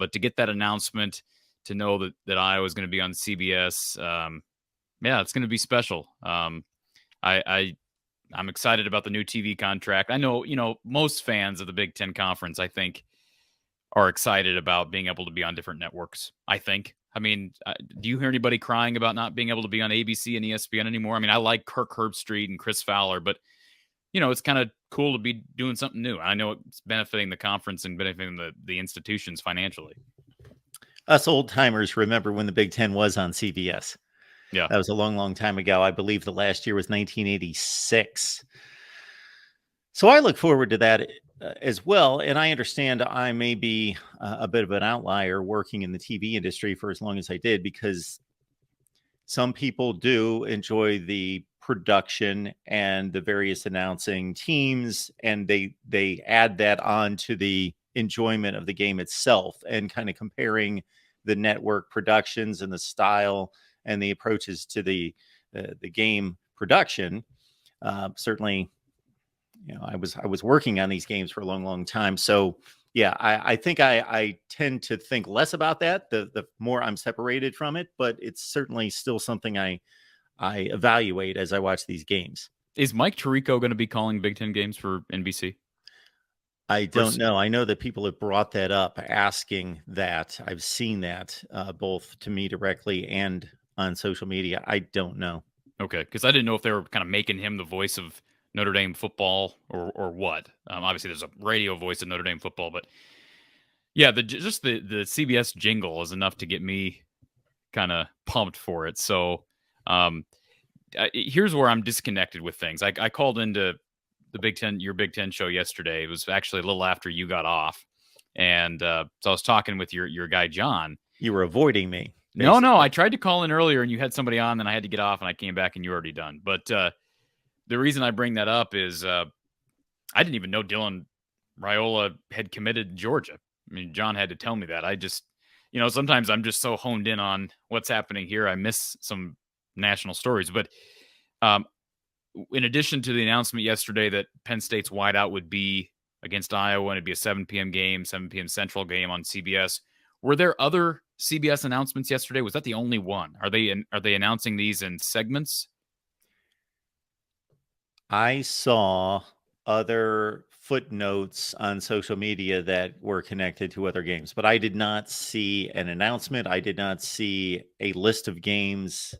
But to get that announcement, to know that Iowa is going to be on CBS, it's going to be special. I'm excited about the new TV contract. I know, most fans of the Big Ten Conference, I think, are excited about being able to be on different networks, I think. I mean, do you hear anybody crying about not being able to be on ABC and ESPN anymore? I mean, I like Kirk Herbstreit and Chris Fowler, but, it's kind of cool to be doing something new. I know it's benefiting the conference and benefiting the institutions financially. Us old-timers remember when the Big Ten was on CBS. Yeah. That was a long, long time ago. I believe the last year was 1986. So I look forward to that as well. And I understand I may be a bit of an outlier working in the TV industry for as long as I did, because some people do enjoy the production and the various announcing teams, and they add that on to the enjoyment of the game itself, and kind of comparing the network productions and the style and the approaches to the game production. Certainly, I was working on these games for a long, long time. So yeah, I think I tend to think less about that the more I'm separated from it, but it's certainly still something I evaluate as I watch these games. Is Mike Tirico going to be calling Big Ten games for NBC? I don't know. I know that people have brought that up, asking that. I've seen that both to me directly and on social media. I don't know. Okay, because I didn't know if they were kind of making him the voice of Notre Dame football or what. Obviously, there's a radio voice of Notre Dame football, but yeah, the CBS jingle is enough to get me kind of pumped for it. So here's where I'm disconnected with things. I called into your Big Ten show yesterday. It was actually a little after you got off, and so I was talking with your guy John. You were avoiding me. Basically. No, I tried to call in earlier, and you had somebody on, then I had to get off, and I came back, and you were already done. But the reason I bring that up is I didn't even know Dylan Raiola had committed to Georgia. I mean, John had to tell me that. I just, sometimes I'm just so honed in on what's happening here, I miss some national stories. But in addition to the announcement yesterday that Penn State's wideout would be against Iowa, and it'd be a 7 p.m. game, 7 p.m. Central game on CBS, were there other CBS announcements yesterday? Was that the only one? Are they announcing these in segments? I saw other footnotes on social media that were connected to other games, but I did not see an announcement. I did not see a list of games.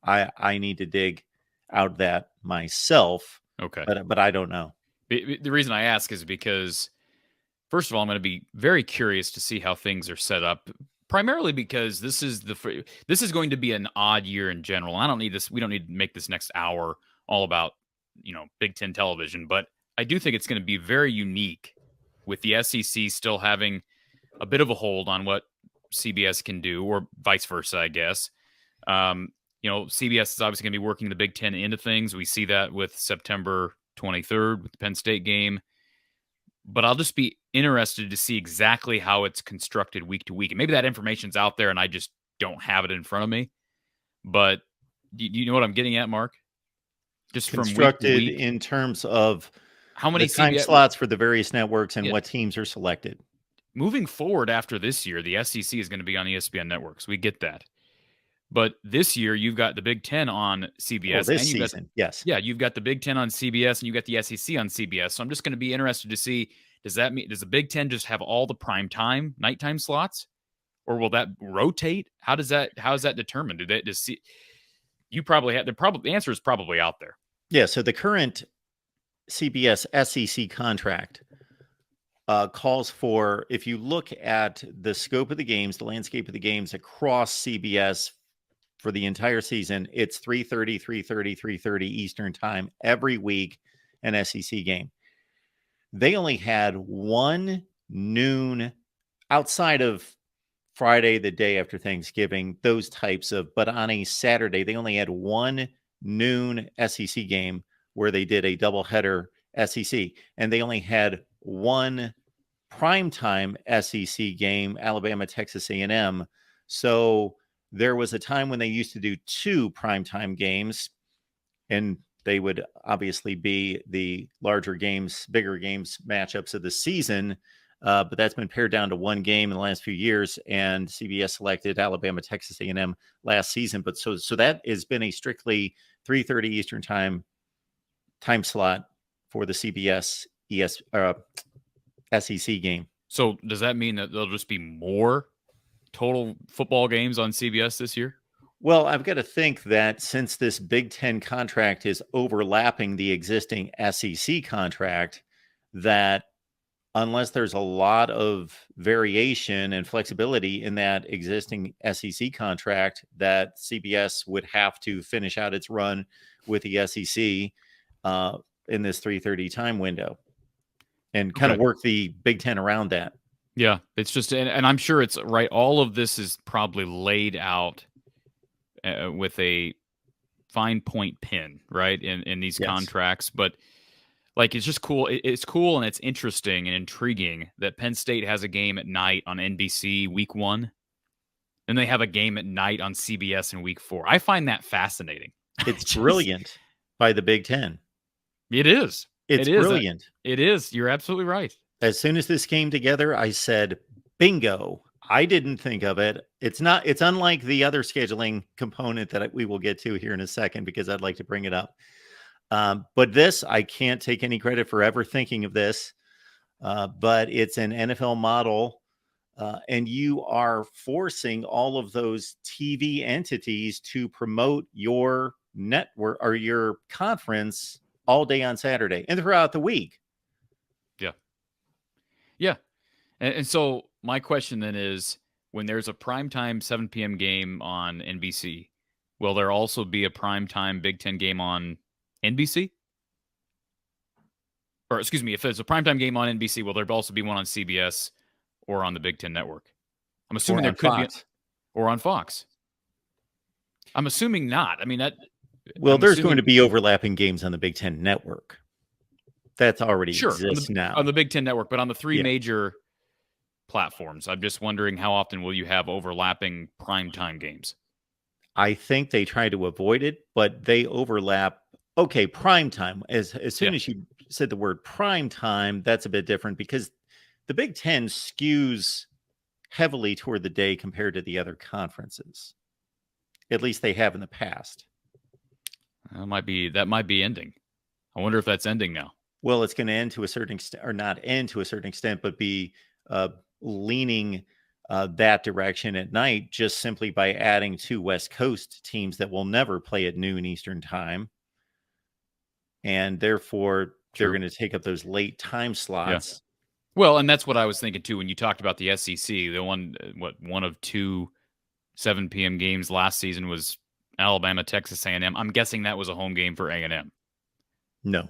I need to dig out that myself. Okay. But I don't know. The reason I ask is because, first of all, I'm going to be very curious to see how things are set up, primarily because this is going to be an odd year in general. I don't need this. We don't need to make this next hour all about, Big Ten television, but I do think it's going to be very unique with the SEC still having a bit of a hold on what CBS can do, or vice versa, I guess. CBS is obviously going to be working the Big Ten into things. We see that with September 23rd with the Penn State game. But I'll just be interested to see exactly how it's constructed week to week. And maybe that information's out there and I just don't have it in front of me. But do you know what I'm getting at, Mark? Just constructed from week to week, in terms of how many time slots for the various networks and what teams are selected. Moving forward after this year, the SEC is going to be on ESPN networks. We get that. But this year, you've got the Big Ten on CBS. This season, yes. Yeah, you've got the Big Ten on CBS, and you've got the SEC on CBS. So I'm just going to be interested to see, does the Big Ten just have all the primetime, nighttime slots? Or will that rotate? How is that determined? The answer is probably out there. Yeah, so the current CBS SEC contract calls for, if you look at the scope of the games, the landscape of the games across CBS for the entire season, it's 3:30 Eastern time every week, an SEC game. They only had one noon outside of Friday, the day after Thanksgiving, those types of, but on a Saturday, they only had one noon SEC game where they did a doubleheader SEC, and they only had one primetime SEC game, Alabama, Texas A&M. So there was a time when they used to do two primetime games, and they would obviously be the larger games, bigger games, matchups of the season. but that's been pared down to one game in the last few years. And CBS selected Alabama, Texas A&M last season. But so that has been a strictly 3:30 Eastern time slot for the CBS SEC game. So does that mean that there'll just be more total football games on CBS this year? Well, I've got to think that since this Big Ten contract is overlapping the existing SEC contract, that unless there's a lot of variation and flexibility in that existing SEC contract, that CBS would have to finish out its run with the SEC in this 3:30 time window and kind of work the Big Ten around that. Yeah, it's just, and I'm sure it's right. All of this is probably laid out with a fine point pin, right, in these contracts. But like, it's just cool. It's cool and it's interesting and intriguing that Penn State has a game at night on NBC week 1, and they have a game at night on CBS in week 4. I find that fascinating. It's brilliant by the Big Ten. It is. It's brilliant. It is. You're absolutely right. As soon as this came together, I said, bingo. I didn't think of it. It's unlike the other scheduling component that we will get to here in a second, because I'd like to bring it up. But this, I can't take any credit for ever thinking of this, but it's an NFL model, and you are forcing all of those TV entities to promote your network or your conference all day on Saturday and throughout the week. Yeah. And so my question then is, when there's a primetime 7 p.m. game on NBC, will there also be a primetime Big Ten game on NBC? Or excuse me, if there's a primetime game on NBC, will there also be one on CBS or on the Big Ten network? I'm assuming there could be, or on Fox. I'm assuming not. I mean, there's going to be overlapping games on the Big Ten network. That's already exists now on the Big Ten network, but on the 3 major platforms, I'm just wondering, how often will you have overlapping primetime games? I think they try to avoid it, but they overlap. Okay, primetime. As soon as you said the word primetime, that's a bit different, because the Big Ten skews heavily toward the day compared to the other conferences. At least they have in the past. That might be ending. I wonder if that's ending now. Well, it's going to end to a certain extent, or not end to a certain extent, but be leaning that direction at night, just simply by adding 2 West Coast teams that will never play at noon Eastern time. And therefore, they're going to take up those late time slots. Yeah. Well, and that's what I was thinking too when you talked about the SEC. The one of 2 7 p.m. games last season was Alabama, Texas A&M. I'm guessing that was a home game for A&M. No.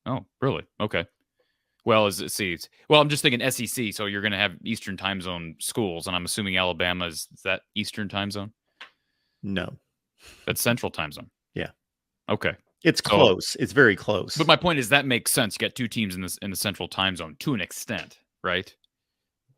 Oh, really? Okay. Well, I'm just thinking SEC, so you're going to have Eastern time zone schools, and I'm assuming Alabama is that Eastern time zone? No. That's Central time zone. Yeah. Okay. It's close. It's very close. But my point is that makes sense. You got 2 teams in the Central time zone to an extent, right?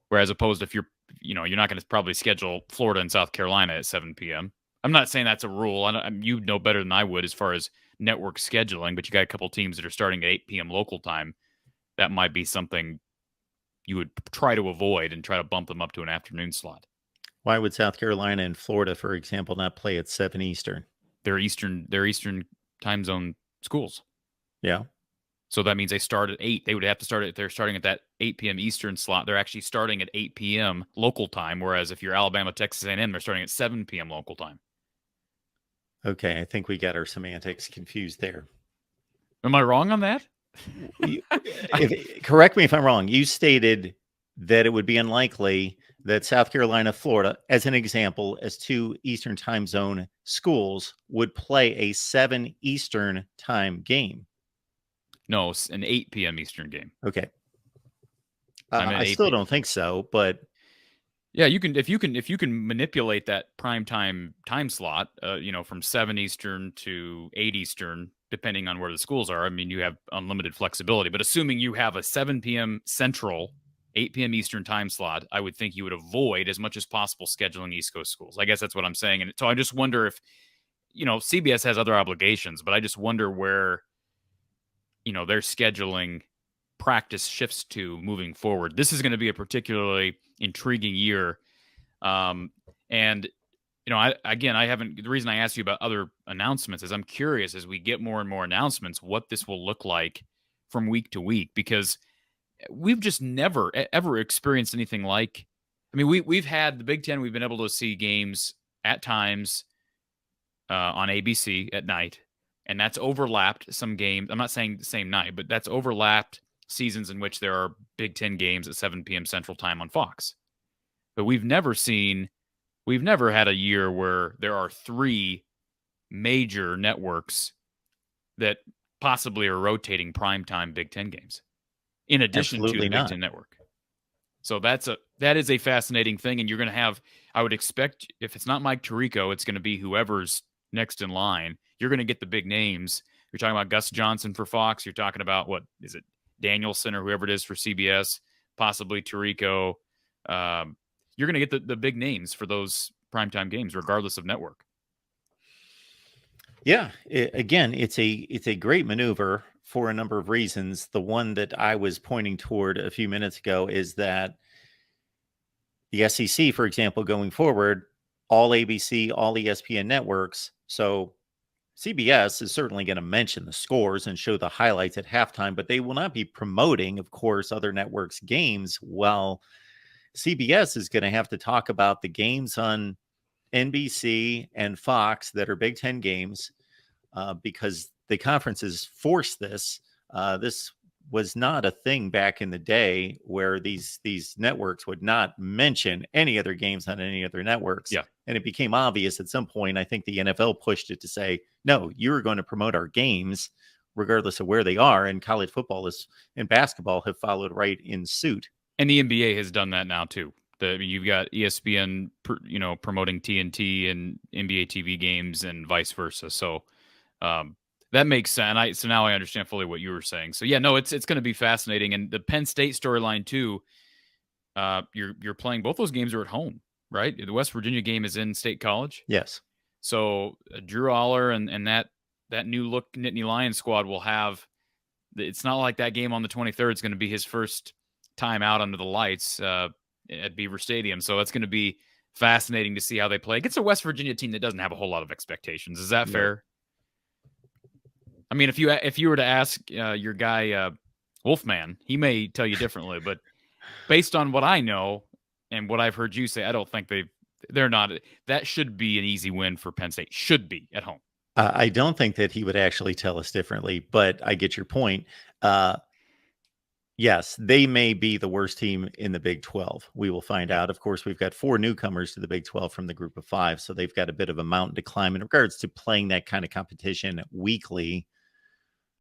Whereas opposed, if you're not going to probably schedule Florida and South Carolina at 7 p.m. I'm not saying that's a rule. You know better than I would as far as network scheduling, but you got a couple teams that are starting at 8 p.m. local time. That might be something you would try to avoid and try to bump them up to an afternoon slot. Why would South Carolina and Florida, for example, not play at 7 Eastern? They're Eastern time zone schools. Yeah. So that means they start at 8. They would have to start they're starting at that 8 p.m. Eastern slot. They're actually starting at 8 p.m. local time, whereas if you're Alabama, Texas A&M, they're starting at 7 p.m. local time. Okay, I think we got our semantics confused there. Am I wrong on that? Correct me if I'm wrong. You stated that it would be unlikely that South Carolina, Florida, as an example, as 2 Eastern time zone schools, would play a 7 Eastern time game. No, an 8 p.m. Eastern game. Okay. I still don't think so, but yeah, if you can manipulate that prime time slot, from 7 Eastern to 8 Eastern, depending on where the schools are. I mean, you have unlimited flexibility, but assuming you have a 7 p.m. Central, 8 p.m. Eastern time slot, I would think you would avoid as much as possible scheduling East Coast schools. I guess that's what I'm saying. And so I just wonder if, CBS has other obligations, but I just wonder where, they're scheduling practice shifts to moving forward. This is going to be a particularly intriguing year. And I haven't. The reason I asked you about other announcements is I'm curious as we get more and more announcements what this will look like from week to week, because we've just never ever experienced anything like. I mean, we've had the Big Ten. We've been able to see games at times on ABC at night, and that's overlapped some games. I'm not saying the same night, but that's overlapped seasons in which there are Big Ten games at 7 p.m. Central Time on Fox. But we've never had a year where there are 3 major networks that possibly are rotating primetime Big Ten games in addition to the Big Ten network. So that is a fascinating thing. And you're going to have, I would expect, if it's not Mike Tirico, it's going to be whoever's next in line. You're going to get the big names. You're talking about Gus Johnson for Fox. You're talking about, what is it, Danielson or whoever it is for CBS, possibly Tirico. You're going to get the big names for those primetime games, regardless of network. Yeah, it's a great maneuver for a number of reasons. The one that I was pointing toward a few minutes ago is that the SEC, for example, going forward, all ABC, all ESPN networks. So CBS is certainly going to mention the scores and show the highlights at halftime, but they will not be promoting, of course, other networks' games. While CBS is going to have to talk about the games on NBC and Fox that are Big Ten games because the conferences force this. This was not a thing back in the day where these networks would not mention any other games on any other networks. Yeah. And it became obvious at some point. I think the NFL pushed it to say, no, you're going to promote our games regardless of where they are. And college football and basketball have followed right in suit. And the NBA has done that now too. You've got ESPN, promoting TNT and NBA TV games and vice versa. So that makes sense. So now I understand fully what you were saying. So yeah, no, it's going to be fascinating. And the Penn State storyline too. You're playing, both those games are at home, right? The West Virginia game is in State College. Yes. So Drew Aller and that new look Nittany Lions squad will have. It's not like that game on the 23rd is going to be his first time out under the lights at Beaver Stadium. So it's going to be fascinating to see how they play against a West Virginia team that doesn't have a whole lot of expectations. Is that fair? I mean, if you were to ask your guy Wolfman, he may tell you differently, but based on what I know and what I've heard you say, I don't think they're not. That should be an easy win for Penn State. Should be at home. I don't think that he would actually tell us differently, but I get your point. Yes, they may be the worst team in the Big 12. We will find out. Of course, we've got 4 newcomers to the Big 12 from the group of 5, so they've got a bit of a mountain to climb in regards to playing that kind of competition weekly.